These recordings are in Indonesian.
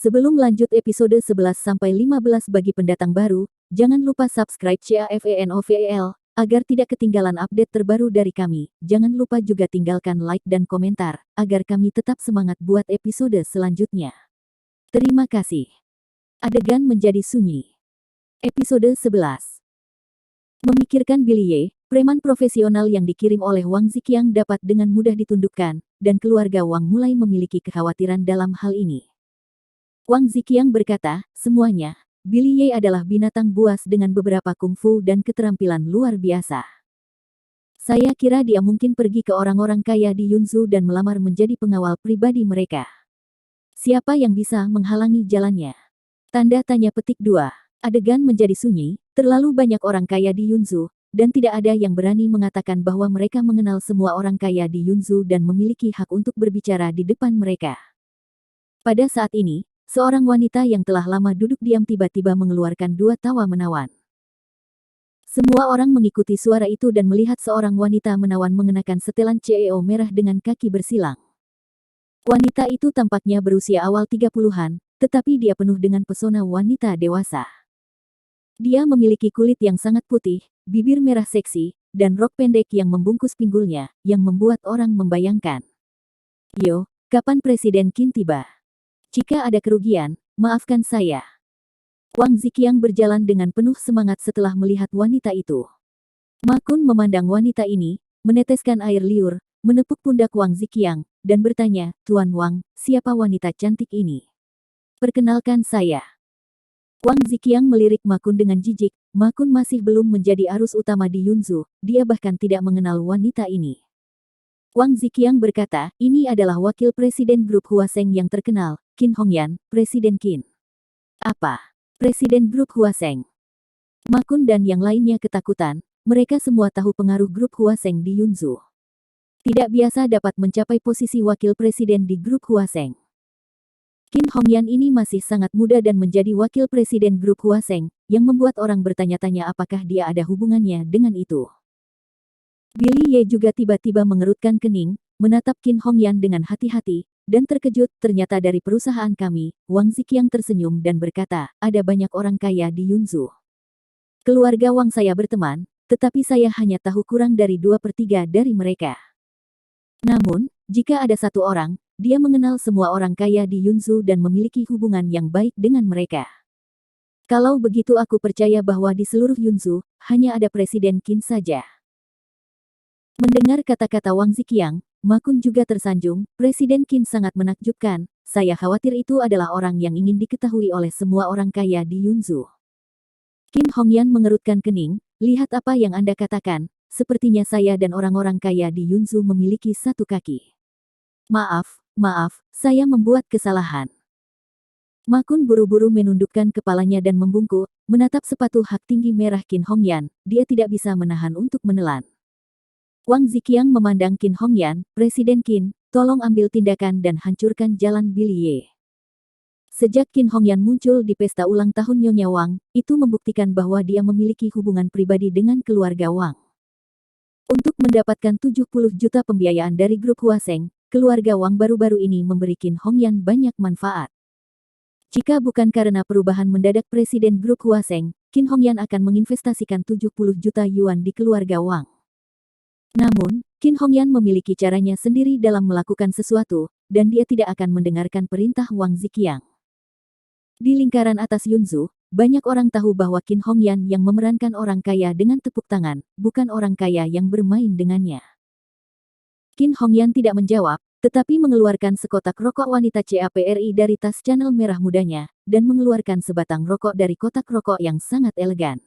Sebelum lanjut episode 11-15 bagi pendatang baru, jangan lupa subscribe CAFENOVEL, agar tidak ketinggalan update terbaru dari kami. Jangan lupa juga tinggalkan like dan komentar, agar kami tetap semangat buat episode selanjutnya. Terima kasih. Adegan menjadi sunyi. Episode 11. Memikirkan Billy Ye, preman profesional yang dikirim oleh Wang Ziqiang dapat dengan mudah ditundukkan, dan keluarga Wang mulai memiliki kekhawatiran dalam hal ini. Wang Ziqiang berkata, semuanya, Billy Ye adalah binatang buas dengan beberapa kungfu dan keterampilan luar biasa. Saya kira dia mungkin pergi ke orang-orang kaya di Yunzhou dan melamar menjadi pengawal pribadi mereka. Siapa yang bisa menghalangi jalannya? Tanda tanya petik 2. Adegan menjadi sunyi, terlalu banyak orang kaya di Yunzhou, dan tidak ada yang berani mengatakan bahwa mereka mengenal semua orang kaya di Yunzhou dan memiliki hak untuk berbicara di depan mereka. Pada saat ini, seorang wanita yang telah lama duduk diam tiba-tiba mengeluarkan dua tawa menawan. Semua orang mengikuti suara itu dan melihat seorang wanita menawan mengenakan setelan CEO merah dengan kaki bersilang. Wanita itu tampaknya berusia awal 30-an, tetapi dia penuh dengan pesona wanita dewasa. Dia memiliki kulit yang sangat putih, bibir merah seksi, dan rok pendek yang membungkus pinggulnya, yang membuat orang membayangkan. Yo, kapan Presiden Qin tiba? Jika ada kerugian, maafkan saya. Wang Ziqiang berjalan dengan penuh semangat setelah melihat wanita itu. Ma Kun memandang wanita ini, meneteskan air liur, menepuk pundak Wang Ziqiang, dan bertanya, Tuan Wang, siapa wanita cantik ini? Perkenalkan saya. Wang Ziqiang melirik Ma Kun dengan jijik. Ma Kun masih belum menjadi arus utama di Yunzhou, dia bahkan tidak mengenal wanita ini. Wang Ziqiang berkata, ini adalah wakil presiden grup Huaseng yang terkenal, Qin Hongyan, Presiden Qin. Apa? Presiden grup Huaseng? Ma Kun dan yang lainnya ketakutan, mereka semua tahu pengaruh grup Huaseng di Yunzhou. Tidak biasa dapat mencapai posisi wakil presiden di grup Huaseng. Qin Hongyan ini masih sangat muda dan menjadi wakil presiden grup Huaseng, yang membuat orang bertanya-tanya apakah dia ada hubungannya dengan itu. Billy Ye juga tiba-tiba mengerutkan kening, menatap Qin Hongyan dengan hati-hati, dan terkejut, ternyata dari perusahaan kami. Wang Ziqiang tersenyum dan berkata, ada banyak orang kaya di Yunzhou. Keluarga Wang saya berteman, tetapi saya hanya tahu kurang dari 2/3 dari mereka. Namun, jika ada satu orang, dia mengenal semua orang kaya di Yunzhou dan memiliki hubungan yang baik dengan mereka. Kalau begitu aku percaya bahwa di seluruh Yunzhou, hanya ada Presiden Qin saja. Mendengar kata-kata Wang Ziqiang, Ma Kun juga tersanjung. Presiden Qin sangat menakjubkan, saya khawatir itu adalah orang yang ingin diketahui oleh semua orang kaya di Yunzhou. Qin Hongyan mengerutkan kening, lihat apa yang Anda katakan, sepertinya saya dan orang-orang kaya di Yunzhou memiliki satu kaki. Maaf, saya membuat kesalahan. Ma Kun buru-buru menundukkan kepalanya dan membungkuk, menatap sepatu hak tinggi merah Qin Hongyan, dia tidak bisa menahan untuk menelan. Wang Ziqiang memandang Qin Hongyan, Presiden Qin, tolong ambil tindakan dan hancurkan jalan Billy Ye. Sejak Qin Hongyan muncul di pesta ulang tahun Nyonya Wang, itu membuktikan bahwa dia memiliki hubungan pribadi dengan keluarga Wang. Untuk mendapatkan 70 juta pembiayaan dari grup Huaseng, keluarga Wang baru-baru ini memberi Qin Hongyan banyak manfaat. Jika bukan karena perubahan mendadak Presiden grup Huaseng, Qin Hongyan akan menginvestasikan 70 juta yuan di keluarga Wang. Namun, Qin Hongyan memiliki caranya sendiri dalam melakukan sesuatu, dan dia tidak akan mendengarkan perintah Wang Ziqiang. Di lingkaran atas Yunzhou, banyak orang tahu bahwa Qin Hongyan yang memerankan orang kaya dengan tepuk tangan, bukan orang kaya yang bermain dengannya. Qin Hongyan tidak menjawab, tetapi mengeluarkan sekotak rokok wanita CAPRI dari tas Chanel merah mudanya, dan mengeluarkan sebatang rokok dari kotak rokok yang sangat elegan.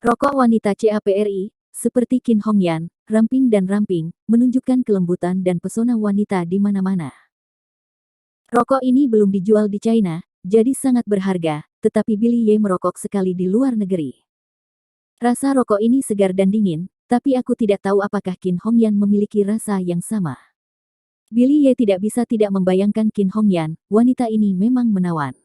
Rokok wanita CAPRI, seperti Qin Hongyan, ramping dan ramping, menunjukkan kelembutan dan pesona wanita di mana-mana. Rokok ini belum dijual di China, jadi sangat berharga, tetapi Billy Ye merokok sekali di luar negeri. Rasa rokok ini segar dan dingin, tapi aku tidak tahu apakah Qin Hongyan memiliki rasa yang sama. Billy Ye tidak bisa tidak membayangkan Qin Hongyan, wanita ini memang menawan.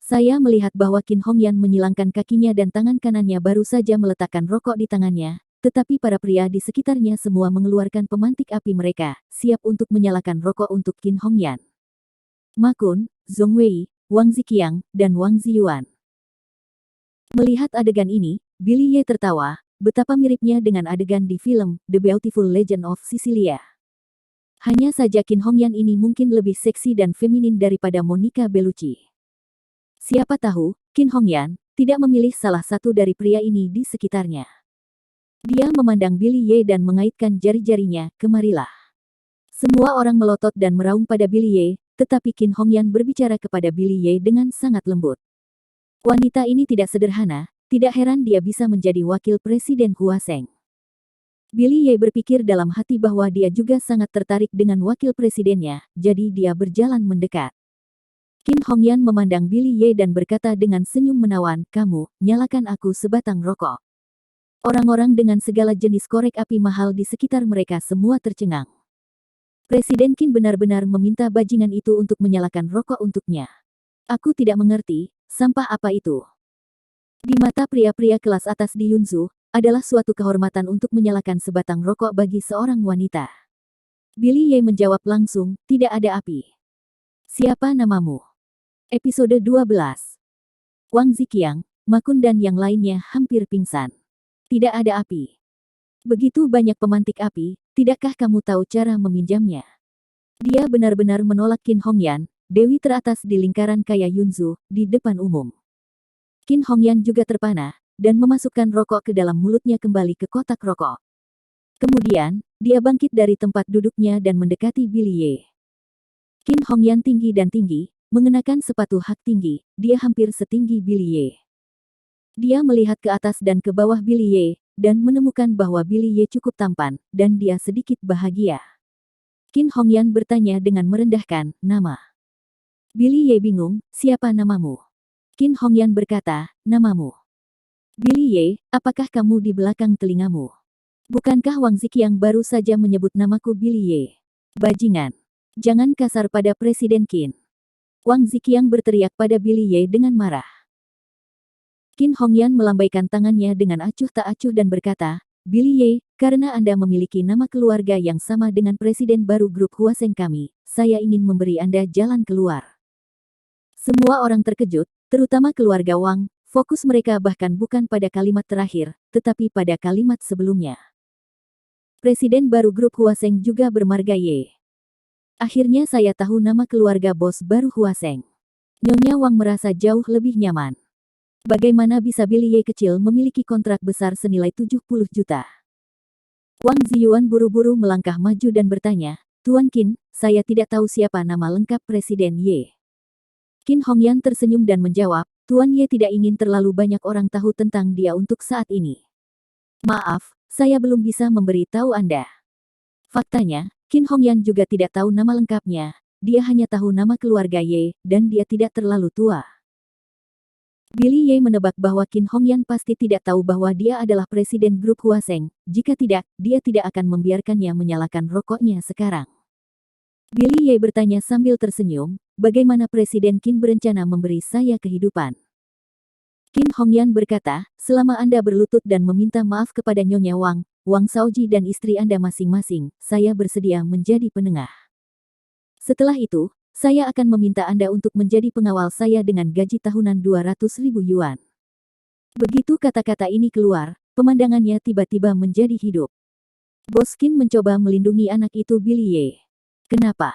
Saya melihat bahwa Qin Hongyan menyilangkan kakinya dan tangan kanannya baru saja meletakkan rokok di tangannya, tetapi para pria di sekitarnya semua mengeluarkan pemantik api mereka, siap untuk menyalakan rokok untuk Qin Hongyan. Ma Kun, Zhong Wei, Wang Ziqiang, dan Wang Ziyuan. Melihat adegan ini, Billy Ye tertawa, betapa miripnya dengan adegan di film The Beautiful Legend of Sicilia. Hanya saja Qin Hongyan ini mungkin lebih seksi dan feminin daripada Monica Bellucci. Siapa tahu, Qin Hongyan tidak memilih salah satu dari pria ini di sekitarnya. Dia memandang Billy Ye dan mengaitkan jari-jarinya, kemarilah. Semua orang melotot dan meraung pada Billy Ye, tetapi Qin Hongyan berbicara kepada Billy Ye dengan sangat lembut. Wanita ini tidak sederhana, tidak heran dia bisa menjadi wakil presiden Huaseng. Billy Ye berpikir dalam hati bahwa dia juga sangat tertarik dengan wakil presidennya, jadi dia berjalan mendekat. Qin Hongyan memandang Billy Ye dan berkata dengan senyum menawan, kamu, nyalakan aku sebatang rokok. Orang-orang dengan segala jenis korek api mahal di sekitar mereka semua tercengang. Presiden Qin benar-benar meminta bajingan itu untuk menyalakan rokok untuknya. Aku tidak mengerti, sampah apa itu? Di mata pria-pria kelas atas di Yunzhou, adalah suatu kehormatan untuk menyalakan sebatang rokok bagi seorang wanita. Billy Ye menjawab langsung, tidak ada api. Siapa namamu? Episode 12. Wang Ziqiang, Ma Kun dan yang lainnya hampir pingsan. Tidak ada api. Begitu banyak pemantik api, tidakkah kamu tahu cara meminjamnya? Dia benar-benar menolak Qin Hongyan, dewi teratas di lingkaran kaya Yunzhou, di depan umum. Qin Hongyan juga terpana, dan memasukkan rokok ke dalam mulutnya kembali ke kotak rokok. Kemudian, dia bangkit dari tempat duduknya dan mendekati Billy Ye. Qin Hongyan tinggi dan tinggi, mengenakan sepatu hak tinggi, dia hampir setinggi Billy Ye. Dia melihat ke atas dan ke bawah Billy Ye, dan menemukan bahwa Billy Ye cukup tampan, dan dia sedikit bahagia. Qin Hongyan bertanya dengan merendahkan, nama. Billy Ye bingung, siapa namamu? Qin Hongyan berkata, namamu. Billy Ye, apakah kamu di belakang telingamu? Bukankah Wang Ziqiang baru saja menyebut namaku Billy Ye? Bajingan. Jangan kasar pada Presiden Qin. Wang Ziqiang berteriak pada Billy Ye dengan marah. Qin Hongyan melambaikan tangannya dengan acuh tak acuh dan berkata, Billy Ye, karena Anda memiliki nama keluarga yang sama dengan Presiden baru grup Huaseng kami, saya ingin memberi Anda jalan keluar. Semua orang terkejut, terutama keluarga Wang, fokus mereka bahkan bukan pada kalimat terakhir, tetapi pada kalimat sebelumnya. Presiden baru grup Huaseng juga bermarga Ye. Akhirnya saya tahu nama keluarga bos baru Huaseng. Nyonya Wang merasa jauh lebih nyaman. Bagaimana bisa Billy Ye kecil memiliki kontrak besar senilai 70 juta? Wang Ziyuan buru-buru melangkah maju dan bertanya, Tuan Qin, saya tidak tahu siapa nama lengkap Presiden Ye. Qin Hongyan tersenyum dan menjawab, Tuan Ye tidak ingin terlalu banyak orang tahu tentang dia untuk saat ini. Maaf, saya belum bisa memberi tahu Anda. Faktanya, Qin Hongyan juga tidak tahu nama lengkapnya, dia hanya tahu nama keluarga Ye, dan dia tidak terlalu tua. Billy Ye menebak bahwa Qin Hongyan pasti tidak tahu bahwa dia adalah presiden grup Huaseng, jika tidak, dia tidak akan membiarkannya menyalakan rokoknya sekarang. Billy Ye bertanya sambil tersenyum, bagaimana Presiden Qin berencana memberi saya kehidupan? Qin Hongyan berkata, selama Anda berlutut dan meminta maaf kepada Nyonya Wang, Wang Shaoji dan istri Anda masing-masing, saya bersedia menjadi penengah. Setelah itu, saya akan meminta Anda untuk menjadi pengawal saya dengan gaji tahunan 200.000 yuan. Begitu kata-kata ini keluar, pemandangannya tiba-tiba menjadi hidup. Bos Qin mencoba melindungi anak itu Billy Ye. Kenapa?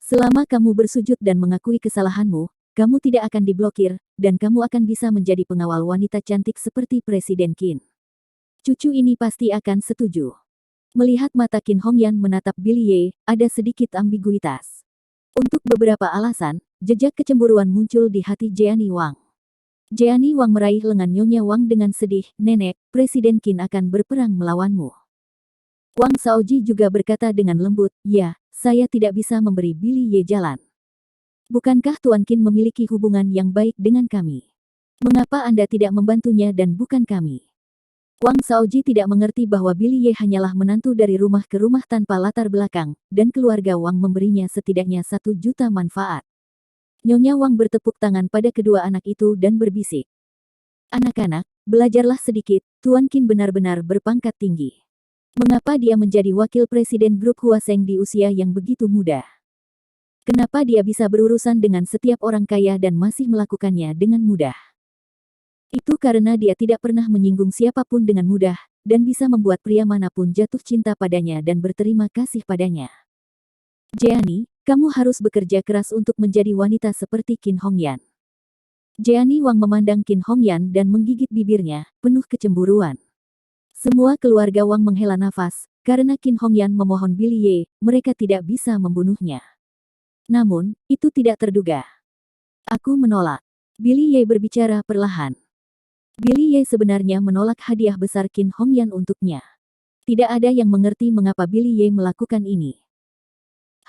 Selama kamu bersujud dan mengakui kesalahanmu, kamu tidak akan diblokir, dan kamu akan bisa menjadi pengawal wanita cantik seperti Presiden Qin. Cucu ini pasti akan setuju. Melihat mata Qin Hongyan menatap Billy Ye, ada sedikit ambiguitas. Untuk beberapa alasan, jejak kecemburuan muncul di hati Jeannie Wang. Jeannie Wang meraih lengan Nyonya Wang dengan sedih, Nenek, Presiden Qin akan berperang melawanmu. Wang Shaoji juga berkata dengan lembut, ya, saya tidak bisa memberi Billy Ye jalan. Bukankah Tuan Qin memiliki hubungan yang baik dengan kami? Mengapa Anda tidak membantunya dan bukan kami? Wang Shaoji tidak mengerti bahwa Billy Ye hanyalah menantu dari rumah ke rumah tanpa latar belakang, dan keluarga Wang memberinya setidaknya 1 juta manfaat. Nyonya Wang bertepuk tangan pada kedua anak itu dan berbisik. Anak-anak, belajarlah sedikit, Tuan Qin benar-benar berpangkat tinggi. Mengapa dia menjadi wakil presiden grup Huaseng di usia yang begitu muda? Kenapa dia bisa berurusan dengan setiap orang kaya dan masih melakukannya dengan mudah? Itu karena dia tidak pernah menyinggung siapapun dengan mudah, dan bisa membuat pria manapun jatuh cinta padanya dan berterima kasih padanya. Jeannie, kamu harus bekerja keras untuk menjadi wanita seperti Qin Hongyan. Jeannie Wang memandang Qin Hongyan dan menggigit bibirnya, penuh kecemburuan. Semua keluarga Wang menghela nafas, karena Qin Hongyan memohon Billy Ye, mereka tidak bisa membunuhnya. Namun, itu tidak terduga. Aku menolak. Billy Ye berbicara perlahan. Billy Ye sebenarnya menolak hadiah besar Qin Hongyan untuknya. Tidak ada yang mengerti mengapa Billy Ye melakukan ini.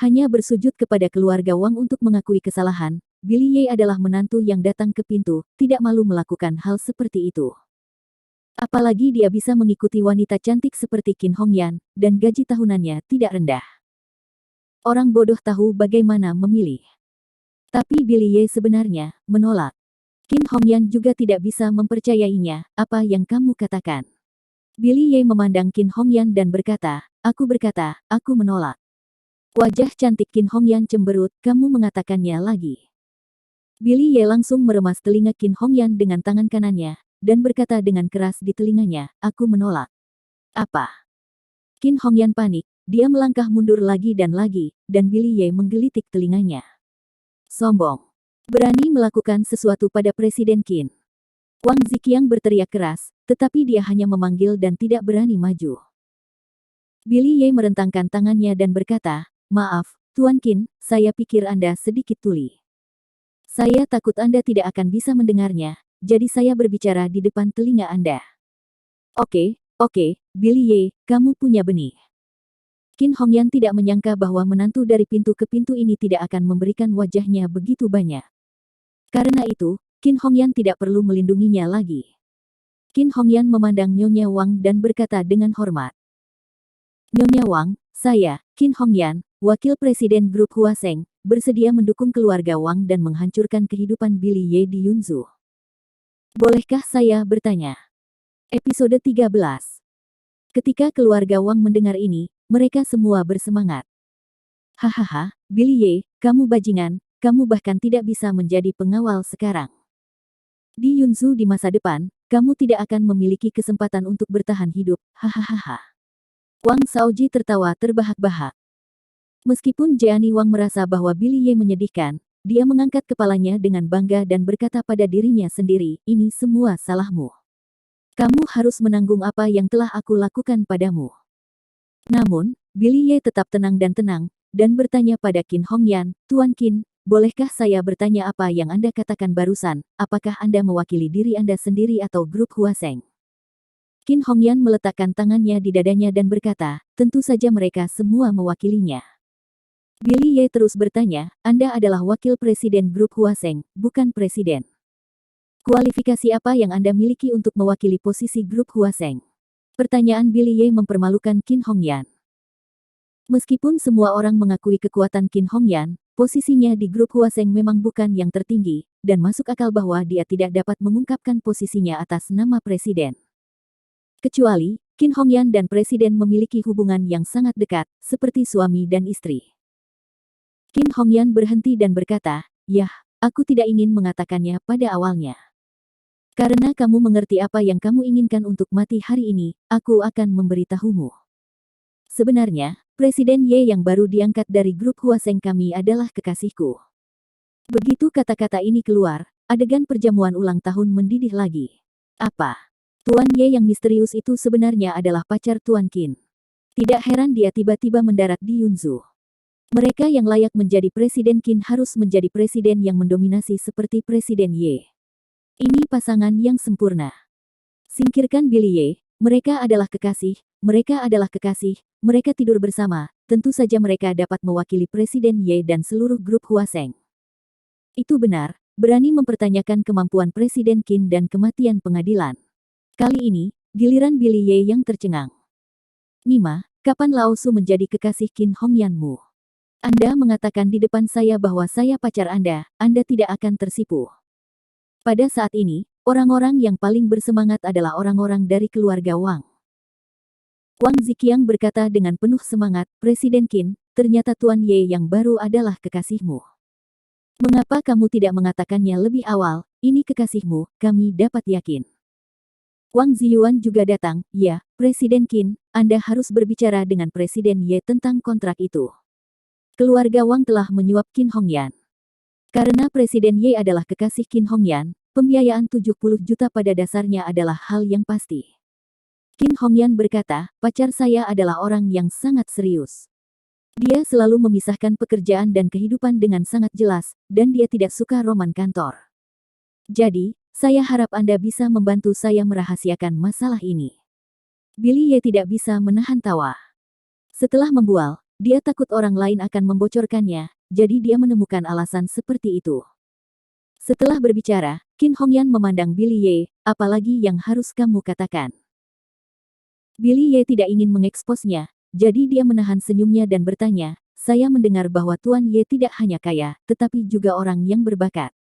Hanya bersujud kepada keluarga Wang untuk mengakui kesalahan, Billy Ye adalah menantu yang datang ke pintu, tidak malu melakukan hal seperti itu. Apalagi dia bisa mengikuti wanita cantik seperti Qin Hongyan, dan gaji tahunannya tidak rendah. Orang bodoh tahu bagaimana memilih. Tapi Billy Ye sebenarnya menolak. Qin Hongyan juga tidak bisa mempercayainya, apa yang kamu katakan. Billy Ye memandang Qin Hongyan dan berkata, aku menolak. Wajah cantik Qin Hongyan cemberut, kamu mengatakannya lagi. Billy Ye langsung meremas telinga Qin Hongyan dengan tangan kanannya, dan berkata dengan keras di telinganya, aku menolak. Apa? Qin Hongyan panik, dia melangkah mundur lagi, dan Billy Ye menggelitik telinganya. Sombong. Berani melakukan sesuatu pada Presiden Qin. Wang Ziqiang berteriak keras, tetapi dia hanya memanggil dan tidak berani maju. Billy Ye merentangkan tangannya dan berkata, maaf, Tuan Qin, saya pikir Anda sedikit tuli. Saya takut Anda tidak akan bisa mendengarnya, jadi saya berbicara di depan telinga Anda. Oke, Billy Ye, kamu punya benih. Qin Hongyan tidak menyangka bahwa menantu dari pintu ke pintu ini tidak akan memberikan wajahnya begitu banyak. Karena itu, Qin Hongyan tidak perlu melindunginya lagi. Qin Hongyan memandang Nyonya Wang dan berkata dengan hormat. Nyonya Wang, saya, Qin Hongyan, Wakil Presiden Grup Huaseng, bersedia mendukung keluarga Wang dan menghancurkan kehidupan Billy Ye di Yunzhu. Bolehkah saya bertanya? Episode 13. Ketika keluarga Wang mendengar ini, mereka semua bersemangat. Hahaha, Billy Ye, kamu bajingan, kamu bahkan tidak bisa menjadi pengawal sekarang. Di Yunzhu di masa depan, kamu tidak akan memiliki kesempatan untuk bertahan hidup, hahaha. Wang Shaoji tertawa terbahak-bahak. Meskipun Jeannie Wang merasa bahwa Billy Ye menyedihkan, dia mengangkat kepalanya dengan bangga dan berkata pada dirinya sendiri, ini semua salahmu. Kamu harus menanggung apa yang telah aku lakukan padamu. Namun, Billy Ye tetap tenang dan bertanya pada Qin Hongyan, Tuan Qin, bolehkah saya bertanya apa yang Anda katakan barusan, apakah Anda mewakili diri Anda sendiri atau grup Huaseng? Qin Hongyan meletakkan tangannya di dadanya dan berkata, tentu saja mereka semua mewakilinya. Billy Ye terus bertanya, Anda adalah wakil presiden grup Huaseng, bukan presiden. Kualifikasi apa yang Anda miliki untuk mewakili posisi grup Huaseng? Pertanyaan Billy Ye mempermalukan Qin Hongyan. Meskipun semua orang mengakui kekuatan Qin Hongyan, posisinya di grup Huaseng memang bukan yang tertinggi, dan masuk akal bahwa dia tidak dapat mengungkapkan posisinya atas nama presiden. Kecuali, Qin Hongyan dan presiden memiliki hubungan yang sangat dekat, seperti suami dan istri. Qin Hongyan berhenti dan berkata, yah, aku tidak ingin mengatakannya pada awalnya. Karena kamu mengerti apa yang kamu inginkan untuk mati hari ini, aku akan memberitahumu. Sebenarnya, Presiden Ye yang baru diangkat dari grup Huaseng kami adalah kekasihku. Begitu kata-kata ini keluar, adegan perjamuan ulang tahun mendidih lagi. Apa? Tuan Ye yang misterius itu sebenarnya adalah pacar Tuan Qin. Tidak heran dia tiba-tiba mendarat di Yunzhu. Mereka yang layak menjadi Presiden Qin harus menjadi presiden yang mendominasi seperti Presiden Ye. Ini pasangan yang sempurna. Singkirkan Billy Ye, mereka adalah kekasih, mereka tidur bersama, tentu saja mereka dapat mewakili Presiden Ye dan seluruh grup Huaseng. Itu benar, berani mempertanyakan kemampuan Presiden Qin dan kematian pengadilan. Kali ini, giliran Billy Ye yang tercengang. Nima, kapan Lao Su menjadi kekasih Qin Hongyanmu? Anda mengatakan di depan saya bahwa saya pacar Anda tidak akan tersipu. Pada saat ini, orang-orang yang paling bersemangat adalah orang-orang dari keluarga Wang. Wang Ziqiang berkata dengan penuh semangat, Presiden Qin, ternyata Tuan Ye yang baru adalah kekasihmu. Mengapa kamu tidak mengatakannya lebih awal? Ini kekasihmu, kami dapat yakin. Wang Ziyuan juga datang. Ya, Presiden Qin, Anda harus berbicara dengan Presiden Ye tentang kontrak itu. Keluarga Wang telah menyuap Qin Hongyan. Karena Presiden Ye adalah kekasih Qin Hongyan, pembiayaan 70 juta pada dasarnya adalah hal yang pasti. Qin Hongyan berkata, pacar saya adalah orang yang sangat serius. Dia selalu memisahkan pekerjaan dan kehidupan dengan sangat jelas, dan dia tidak suka roman kantor. Jadi, saya harap Anda bisa membantu saya merahasiakan masalah ini. Billy Ye tidak bisa menahan tawa. Setelah membual, dia takut orang lain akan membocorkannya, jadi dia menemukan alasan seperti itu. Setelah berbicara, Qin Hongyan memandang Billy Ye, apalagi yang harus kamu katakan? Billy Ye tidak ingin mengeksposnya, jadi dia menahan senyumnya dan bertanya, saya mendengar bahwa Tuan Ye tidak hanya kaya, tetapi juga orang yang berbakat.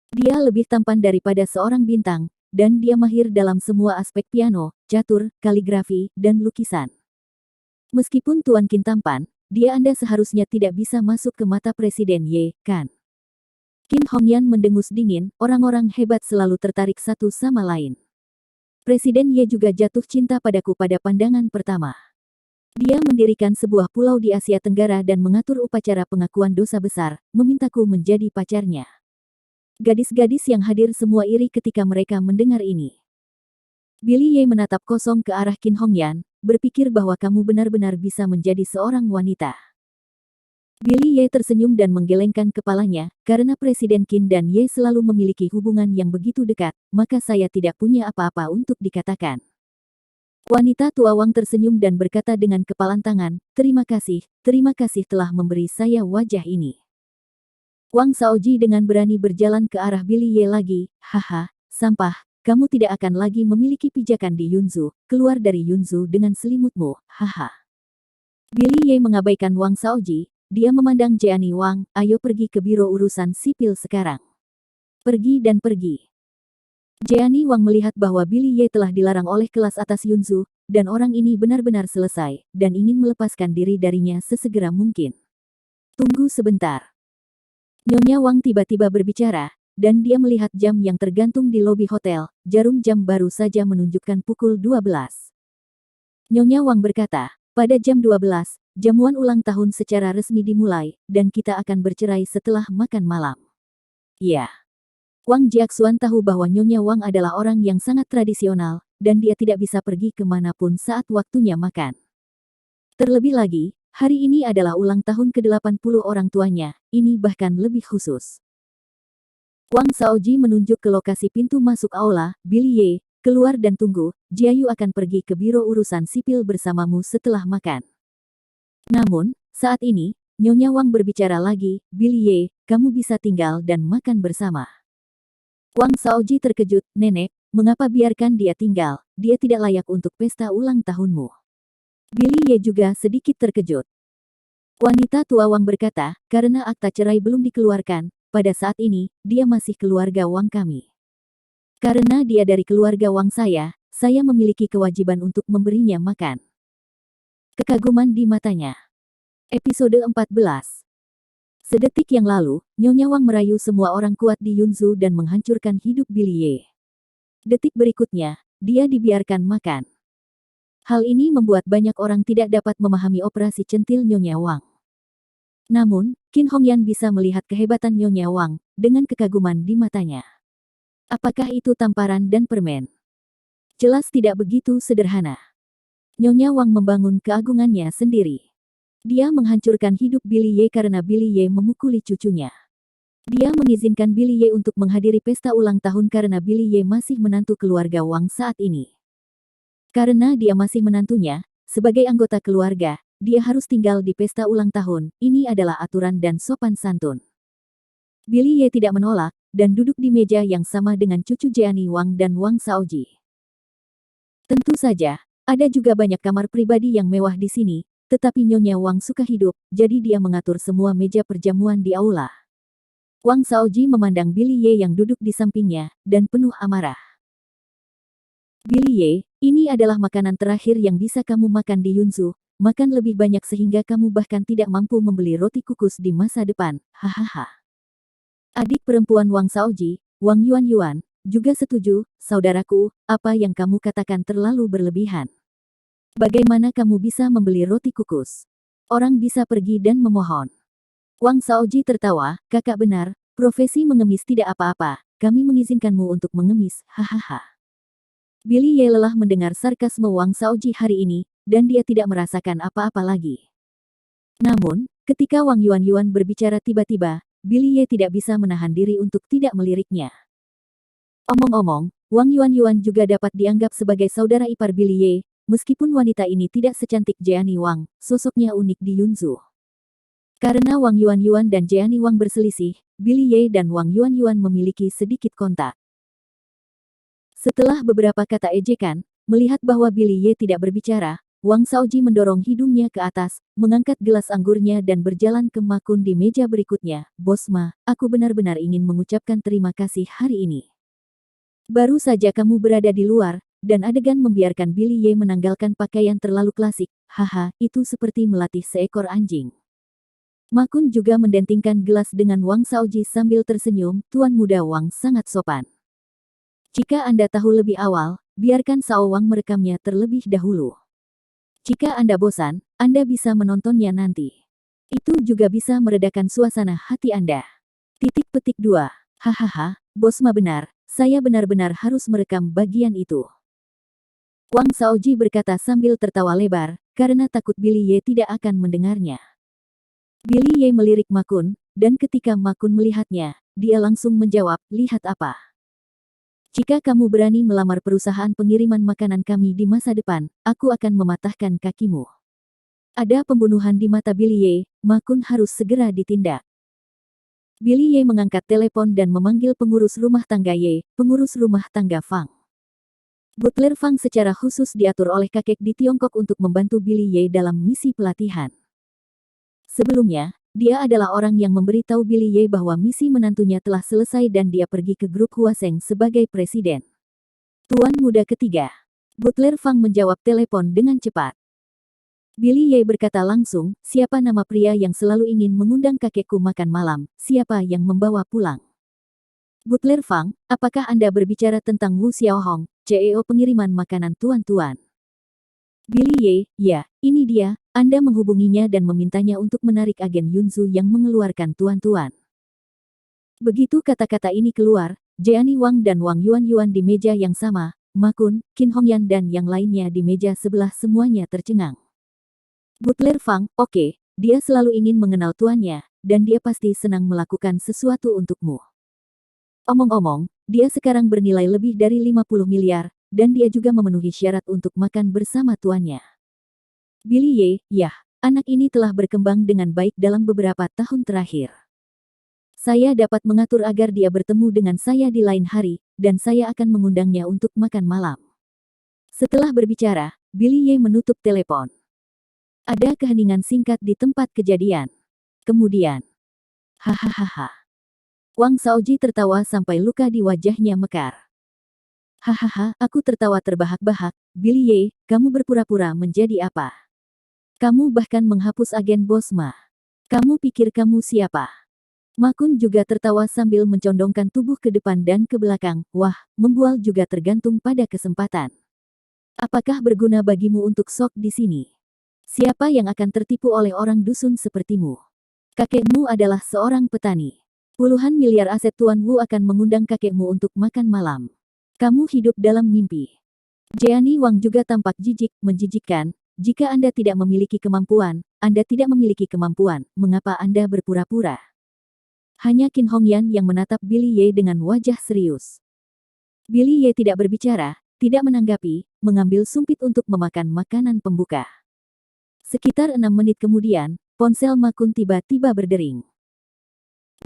Dia lebih tampan daripada seorang bintang, dan dia mahir dalam semua aspek piano, catur, kaligrafi, dan lukisan. Meskipun Tuan Qin tampan, Anda seharusnya tidak bisa masuk ke mata Presiden Ye, kan? Qin Hongyan mendengus dingin, orang-orang hebat selalu tertarik satu sama lain. Presiden Ye juga jatuh cinta padaku pada pandangan pertama. Dia mendirikan sebuah pulau di Asia Tenggara dan mengatur upacara pengakuan dosa besar, memintaku menjadi pacarnya. Gadis-gadis yang hadir semua iri ketika mereka mendengar ini. Billy Ye menatap kosong ke arah Qin Hongyan, berpikir bahwa kamu benar-benar bisa menjadi seorang wanita. Billy Ye tersenyum dan menggelengkan kepalanya, karena Presiden Qin dan Ye selalu memiliki hubungan yang begitu dekat, maka saya tidak punya apa-apa untuk dikatakan. Wanita tua Wang tersenyum dan berkata dengan kepalan tangan, terima kasih telah memberi saya wajah ini. Wang Shaoji dengan berani berjalan ke arah Billy Ye lagi, haha, sampah, kamu tidak akan lagi memiliki pijakan di Yunzu, keluar dari Yunzu dengan selimutmu, haha. Billy Ye mengabaikan Wang Shaoji. Dia memandang Jeannie Wang, ayo pergi ke biro urusan sipil sekarang. Pergi dan pergi. Jeannie Wang melihat bahwa Billy Ye telah dilarang oleh kelas atas Yunzu, dan orang ini benar-benar selesai, dan ingin melepaskan diri darinya sesegera mungkin. Tunggu sebentar. Nyonya Wang tiba-tiba berbicara, dan dia melihat jam yang tergantung di lobi hotel, jarum jam baru saja menunjukkan pukul 12. Nyonya Wang berkata, pada jam 12, jamuan ulang tahun secara resmi dimulai, dan kita akan bercerai setelah makan malam. Ya. Wang Jiaxuan tahu bahwa Nyonya Wang adalah orang yang sangat tradisional, dan dia tidak bisa pergi kemanapun saat waktunya makan. Terlebih lagi, hari ini adalah ulang tahun ke-80 orang tuanya, ini bahkan lebih khusus. Wang Shaoji menunjuk ke lokasi pintu masuk aula, Billy Ye, keluar dan tunggu, Jiayu akan pergi ke biro urusan sipil bersamamu setelah makan. Namun, saat ini, Nyonya Wang berbicara lagi, Billy Ye, kamu bisa tinggal dan makan bersama. Wang Shaoji terkejut, nenek, mengapa biarkan dia tinggal, dia tidak layak untuk pesta ulang tahunmu. Billy Ye juga sedikit terkejut. Wanita tua Wang berkata, karena akta cerai belum dikeluarkan, pada saat ini, dia masih keluarga Wang kami. Karena dia dari keluarga Wang saya memiliki kewajiban untuk memberinya makan. Kekaguman di matanya. Episode 14. Sedetik yang lalu, Nyonya Wang merayu semua orang kuat di Yunzu dan menghancurkan hidup Billy Ye. Detik berikutnya, dia dibiarkan makan. Hal ini membuat banyak orang tidak dapat memahami operasi centil Nyonya Wang. Namun, Qin Hongyan bisa melihat kehebatan Nyonya Wang, dengan kekaguman di matanya. Apakah itu tamparan dan permen? Jelas tidak begitu sederhana. Nyonya Wang membangun keagungannya sendiri. Dia menghancurkan hidup Billy Ye karena Billy Ye memukuli cucunya. Dia mengizinkan Billy Ye untuk menghadiri pesta ulang tahun karena Billy Ye masih menantu keluarga Wang saat ini. Karena dia masih menantunya, sebagai anggota keluarga, dia harus tinggal di pesta ulang tahun, ini adalah aturan dan sopan santun. Billy Ye tidak menolak, dan duduk di meja yang sama dengan cucu Jeannie Wang dan Wang Shaoji. Tentu saja, ada juga banyak kamar pribadi yang mewah di sini, tetapi Nyonya Wang suka hidup, jadi dia mengatur semua meja perjamuan di aula. Wang Shaoji memandang Billy Ye yang duduk di sampingnya, dan penuh amarah. Billy Ye, ini adalah makanan terakhir yang bisa kamu makan di Yunzu, makan lebih banyak sehingga kamu bahkan tidak mampu membeli roti kukus di masa depan, hahaha. Adik perempuan Wang Shaoji, Wang Yuanyuan, juga setuju, saudaraku, apa yang kamu katakan terlalu berlebihan. Bagaimana kamu bisa membeli roti kukus? Orang bisa pergi dan memohon. Wang Shaoji tertawa, kakak benar, profesi mengemis tidak apa-apa, kami mengizinkanmu untuk mengemis, hahaha. Billy Ye lelah mendengar sarkasme Wang Shaoji hari ini, dan dia tidak merasakan apa-apa lagi. Namun, ketika Wang Yuanyuan berbicara tiba-tiba, Billy Ye tidak bisa menahan diri untuk tidak meliriknya. Omong-omong, Wang Yuanyuan juga dapat dianggap sebagai saudara ipar Billy Ye, meskipun wanita ini tidak secantik Jeannie Wang, sosoknya unik di Yunzu. Karena Wang Yuanyuan dan Jeannie Wang berselisih, Billy Ye dan Wang Yuanyuan memiliki sedikit kontak. Setelah beberapa kata ejekan, melihat bahwa Billy Ye tidak berbicara, Wang Shaoji mendorong hidungnya ke atas, mengangkat gelas anggurnya dan berjalan ke Ma Kun di meja berikutnya. Bos Ma, aku benar-benar ingin mengucapkan terima kasih hari ini. Baru saja kamu berada di luar, dan adegan membiarkan Billy Ye menanggalkan pakaian terlalu klasik. Haha, itu seperti melatih seekor anjing. Ma Kun juga mendentingkan gelas dengan Wang Shaoji sambil tersenyum. Tuan muda Wang sangat sopan. Jika Anda tahu lebih awal, biarkan Sao Wang merekamnya terlebih dahulu. Jika Anda bosan, Anda bisa menontonnya nanti. Itu juga bisa meredakan suasana hati Anda. Titik petik 2. Hahaha, Bos Ma benar, saya benar-benar harus merekam bagian itu. Wang Shaoji berkata sambil tertawa lebar, karena takut Billy Ye tidak akan mendengarnya. Billy Ye melirik Ma Kun, dan ketika Ma Kun melihatnya, dia langsung menjawab, lihat apa? Jika kamu berani melamar perusahaan pengiriman makanan kami di masa depan, aku akan mematahkan kakimu. Ada pembunuhan di mata Billy Ye, Ma Kun harus segera ditindak. Billy Ye mengangkat telepon dan memanggil pengurus rumah tangga Ye, pengurus rumah tangga Fang. Butler Fang secara khusus diatur oleh kakek di Tiongkok untuk membantu Billy Ye dalam misi pelatihan. Sebelumnya, dia adalah orang yang memberitahu Billy Ye bahwa misi menantunya telah selesai dan dia pergi ke grup Huaseng sebagai presiden. Tuan muda ketiga. Butler Fang menjawab telepon dengan cepat. Billy Ye berkata langsung, siapa nama pria yang selalu ingin mengundang kakekku makan malam, siapa yang membawa pulang? Butler Fang, apakah Anda berbicara tentang Wu Xiaohong, CEO pengiriman makanan tuan-tuan? Billy Ye, ya, ini dia, Anda menghubunginya dan memintanya untuk menarik agen Yunzu yang mengeluarkan tuan-tuan. Begitu kata-kata ini keluar, Jeannie Wang dan Wang Yuanyuan di meja yang sama, Ma Kun, Qin Hongyan dan yang lainnya di meja sebelah semuanya tercengang. Butler Fang, oke, dia selalu ingin mengenal tuannya, dan dia pasti senang melakukan sesuatu untukmu. Omong-omong, dia sekarang bernilai lebih dari 50 miliar, dan dia juga memenuhi syarat untuk makan bersama tuannya. Billy Ye, yah, anak ini telah berkembang dengan baik dalam beberapa tahun terakhir. Saya dapat mengatur agar dia bertemu dengan saya di lain hari, dan saya akan mengundangnya untuk makan malam. Setelah berbicara, Billy Ye menutup telepon. Ada keheningan singkat di tempat kejadian. Kemudian, hahaha. Wang Shaoji tertawa sampai luka di wajahnya mekar. Hahaha, aku tertawa terbahak-bahak. Billy Ye, kamu berpura-pura menjadi apa? Kamu bahkan menghapus agen Bos Ma. Kamu pikir kamu siapa? Ma Kun juga tertawa sambil mencondongkan tubuh ke depan dan ke belakang. Wah, membual juga tergantung pada kesempatan. Apakah berguna bagimu untuk sok di sini? Siapa yang akan tertipu oleh orang dusun sepertimu? Kakekmu adalah seorang petani. Puluhan miliar aset Tuan Wu akan mengundang kakekmu untuk makan malam. Kamu hidup dalam mimpi. Jeannie Wang juga tampak jijik, menjijikkan. Jika Anda tidak memiliki kemampuan, Anda tidak memiliki kemampuan, mengapa Anda berpura-pura? Hanya Qin Hongyan yang menatap Billy Ye dengan wajah serius. Billy Ye tidak berbicara, tidak menanggapi, mengambil sumpit untuk memakan makanan pembuka. Sekitar 6 menit kemudian, ponsel Ma Kun tiba-tiba berdering.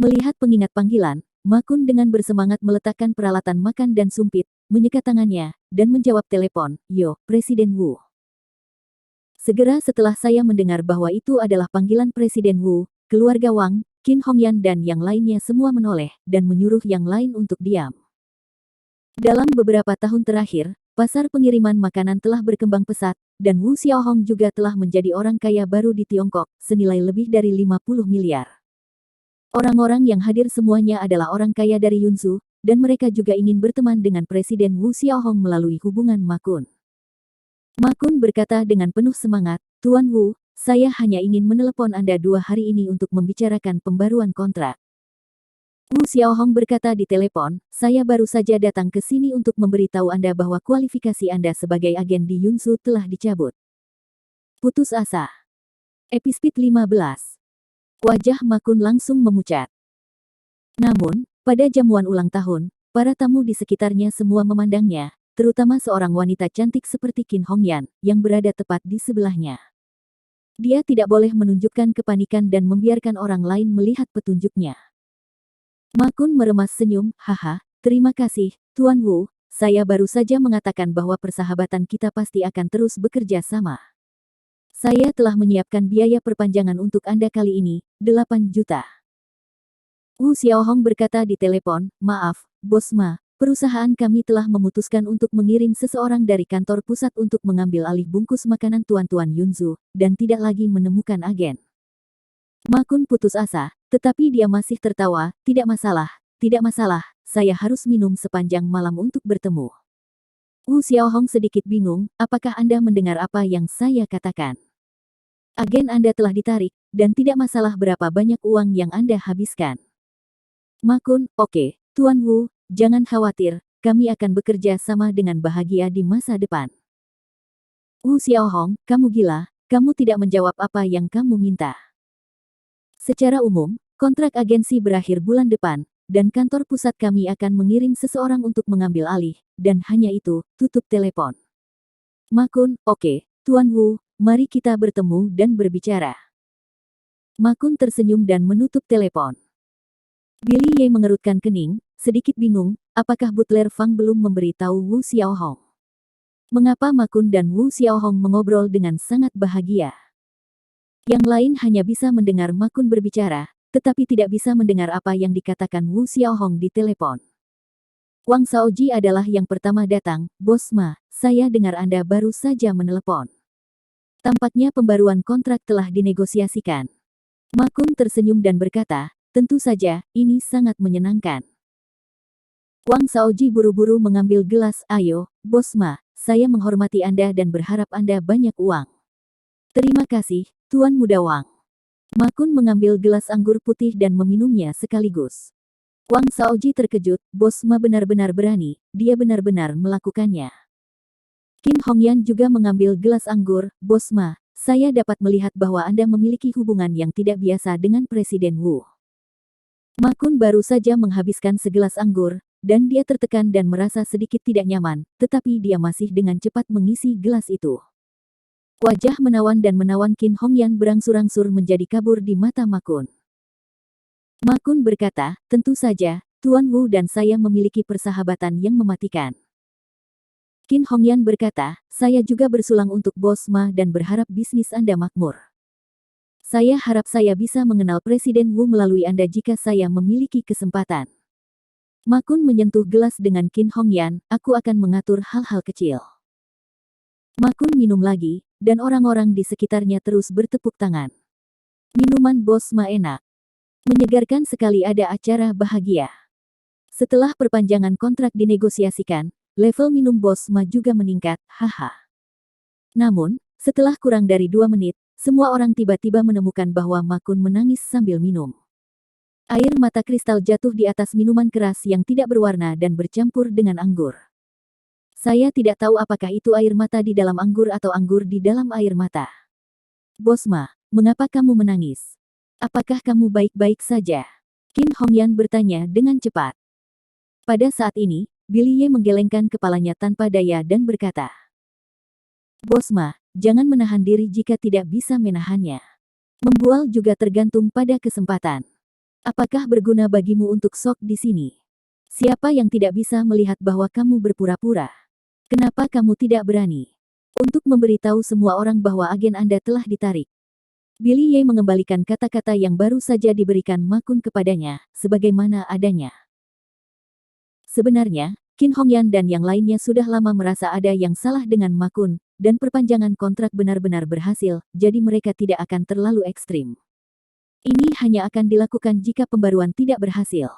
Melihat pengingat panggilan, Ma Kun dengan bersemangat meletakkan peralatan makan dan sumpit, menyekat tangannya, dan menjawab telepon, "Yo, Presiden Wu." Segera setelah saya mendengar bahwa itu adalah panggilan Presiden Wu, keluarga Wang, Qin Hongyan dan yang lainnya semua menoleh, dan menyuruh yang lain untuk diam. Dalam beberapa tahun terakhir, pasar pengiriman makanan telah berkembang pesat, dan Wu Xiaohong juga telah menjadi orang kaya baru di Tiongkok, senilai lebih dari 50 miliar. Orang-orang yang hadir semuanya adalah orang kaya dari Yunsu, dan mereka juga ingin berteman dengan Presiden Wu Xiaohong melalui hubungan Ma Kun. Ma Kun berkata dengan penuh semangat, "Tuan Wu, saya hanya ingin menelepon Anda 2 hari ini untuk membicarakan pembaruan kontrak." Wu Xiaohong berkata di telepon, "Saya baru saja datang ke sini untuk memberitahu Anda bahwa kualifikasi Anda sebagai agen di Yunsu telah dicabut." Putus asa. Episode 15. Wajah Ma Kun langsung memucat. Namun, pada jamuan ulang tahun, para tamu di sekitarnya semua memandangnya, terutama seorang wanita cantik seperti Qin Hongyan, yang berada tepat di sebelahnya. Dia tidak boleh menunjukkan kepanikan dan membiarkan orang lain melihat petunjuknya. Ma Kun meremas senyum, "Haha, terima kasih, Tuan Wu, saya baru saja mengatakan bahwa persahabatan kita pasti akan terus bekerja sama. Saya telah menyiapkan biaya perpanjangan untuk Anda kali ini, 8 juta. Wu Xiaohong berkata di telepon, "Maaf, Bos Ma, perusahaan kami telah memutuskan untuk mengirim seseorang dari kantor pusat untuk mengambil alih bungkus makanan Tuan-Tuan Yunzu, dan tidak lagi menemukan agen." Ma Kun putus asa, tetapi dia masih tertawa, tidak masalah, saya harus minum sepanjang malam untuk bertemu." Wu Xiaohong sedikit bingung, "Apakah Anda mendengar apa yang saya katakan? Agen Anda telah ditarik, dan tidak masalah berapa banyak uang yang Anda habiskan." Ma Kun, "Oke, Tuan Wu, jangan khawatir, kami akan bekerja sama dengan bahagia di masa depan." Wu Xiaohong, "Kamu gila, kamu tidak menjawab apa yang kamu minta. Secara umum, kontrak agensi berakhir bulan depan, dan kantor pusat kami akan mengirim seseorang untuk mengambil alih, dan hanya itu, tutup telepon." Ma Kun, "Oke, Tuan Wu, mari kita bertemu dan berbicara." Ma Kun tersenyum dan menutup telepon. Billy Ye mengerutkan kening, sedikit bingung, apakah Butler Fang belum memberitahu Wu Xiaohong? Mengapa Ma Kun dan Wu Xiaohong mengobrol dengan sangat bahagia? Yang lain hanya bisa mendengar Ma Kun berbicara, tetapi tidak bisa mendengar apa yang dikatakan Wu Xiaohong di telepon. "Wang Shaoji adalah yang pertama datang, Bos Ma, saya dengar Anda baru saja menelepon. Tampaknya pembaruan kontrak telah dinegosiasikan." Ma Kun tersenyum dan berkata, "Tentu saja, ini sangat menyenangkan." Wang Shaoji buru-buru mengambil gelas, "Ayo, Bos Ma, saya menghormati Anda dan berharap Anda banyak uang." "Terima kasih, Tuan Muda Wang." Ma Kun mengambil gelas anggur putih dan meminumnya sekaligus. Wang Shaoji terkejut, "Bos Ma benar-benar berani, dia benar-benar melakukannya." Qin Hongyan juga mengambil gelas anggur, "Bos Ma, saya dapat melihat bahwa Anda memiliki hubungan yang tidak biasa dengan Presiden Wu." Ma Kun baru saja menghabiskan segelas anggur, dan dia tertekan dan merasa sedikit tidak nyaman, tetapi dia masih dengan cepat mengisi gelas itu. Wajah menawan dan menawan Qin Hongyan berangsur-angsur menjadi kabur di mata Ma Kun. Ma Kun berkata, "Tentu saja, Tuan Wu dan saya memiliki persahabatan yang mematikan." Qin Hongyan berkata, "Saya juga bersulang untuk Bos Ma dan berharap bisnis Anda makmur. Saya harap saya bisa mengenal Presiden Wu melalui Anda jika saya memiliki kesempatan." Ma Kun menyentuh gelas dengan Qin Hongyan, "Aku akan mengatur hal-hal kecil." Ma Kun minum lagi, dan orang-orang di sekitarnya terus bertepuk tangan. Minuman Bos Ma enak. Menyegarkan sekali, ada acara bahagia. Setelah perpanjangan kontrak dinegosiasikan, level minum Bos Ma juga meningkat, haha. Namun, setelah kurang dari 2 menit, semua orang tiba-tiba menemukan bahwa Ma Kun menangis sambil minum. Air mata kristal jatuh di atas minuman keras yang tidak berwarna dan bercampur dengan anggur. "Saya tidak tahu apakah itu air mata di dalam anggur atau anggur di dalam air mata. Bos Ma, mengapa kamu menangis? Apakah kamu baik-baik saja?" Qin Hongyan bertanya dengan cepat. Pada saat ini, Billy Ye menggelengkan kepalanya tanpa daya dan berkata, "Bos Ma, jangan menahan diri jika tidak bisa menahannya. Membual juga tergantung pada kesempatan. Apakah berguna bagimu untuk sok di sini? Siapa yang tidak bisa melihat bahwa kamu berpura-pura? Kenapa kamu tidak berani untuk memberitahu semua orang bahwa agen Anda telah ditarik?" Billy Ye mengembalikan kata-kata yang baru saja diberikan Ma Kun kepadanya, sebagaimana adanya. Sebenarnya, Qin Hongyan dan yang lainnya sudah lama merasa ada yang salah dengan Ma Kun, dan perpanjangan kontrak benar-benar berhasil, jadi mereka tidak akan terlalu ekstrim. Ini hanya akan dilakukan jika pembaruan tidak berhasil.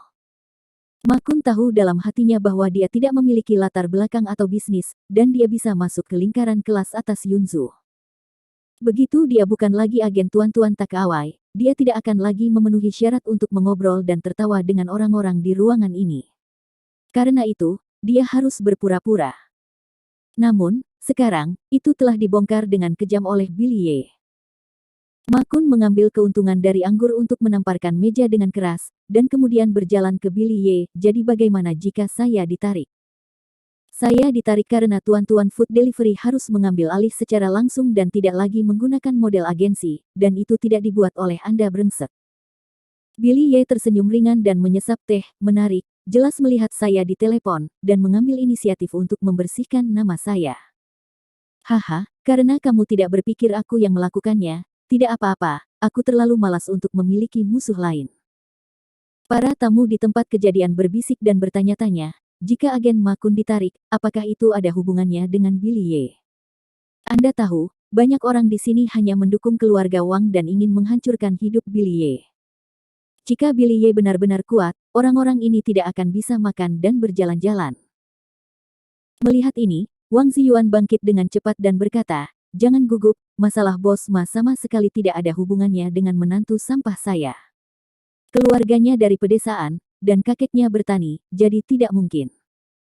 Ma Kun tahu dalam hatinya bahwa dia tidak memiliki latar belakang atau bisnis, dan dia bisa masuk ke lingkaran kelas atas Yunzu. Begitu dia bukan lagi agen tuan-tuan Takawai, dia tidak akan lagi memenuhi syarat untuk mengobrol dan tertawa dengan orang-orang di ruangan ini. Karena itu, dia harus berpura-pura. Namun, sekarang, itu telah dibongkar dengan kejam oleh Billy Ye. Ma Kun mengambil keuntungan dari anggur untuk menamparkan meja dengan keras, dan kemudian berjalan ke Billy Ye. Jadi bagaimana jika saya ditarik? Saya ditarik karena tuan-tuan food delivery harus mengambil alih secara langsung dan tidak lagi menggunakan model agensi, dan itu tidak dibuat oleh Anda brengsek. Billy Ye tersenyum ringan dan menyesap teh, menarik, jelas melihat saya di telepon, dan mengambil inisiatif untuk membersihkan nama saya. Haha, karena kamu tidak berpikir aku yang melakukannya, tidak apa-apa, aku terlalu malas untuk memiliki musuh lain. Para tamu di tempat kejadian berbisik dan bertanya-tanya, jika agen Ma Kun ditarik, apakah itu ada hubungannya dengan Billy Ye? Anda tahu, banyak orang di sini hanya mendukung keluarga Wang dan ingin menghancurkan hidup Billy Ye. Jika Billy Ye benar-benar kuat, orang-orang ini tidak akan bisa makan dan berjalan-jalan. Melihat ini, Wang Ziyuan bangkit dengan cepat dan berkata, jangan gugup, masalah bos Ma sama sekali tidak ada hubungannya dengan menantu sampah saya. Keluarganya dari pedesaan, dan kakeknya bertani, jadi tidak mungkin.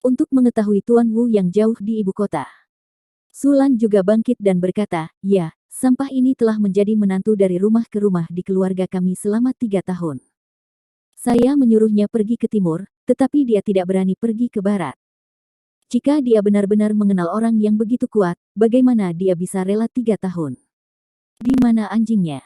Untuk mengetahui Tuan Wu yang jauh di ibu kota. Sulan juga bangkit dan berkata, ya, sampah ini telah menjadi menantu dari rumah ke rumah di keluarga kami selama 3 tahun. Saya menyuruhnya pergi ke timur, tetapi dia tidak berani pergi ke barat. Jika dia benar-benar mengenal orang yang begitu kuat, bagaimana dia bisa rela 3 tahun? Di mana anjingnya?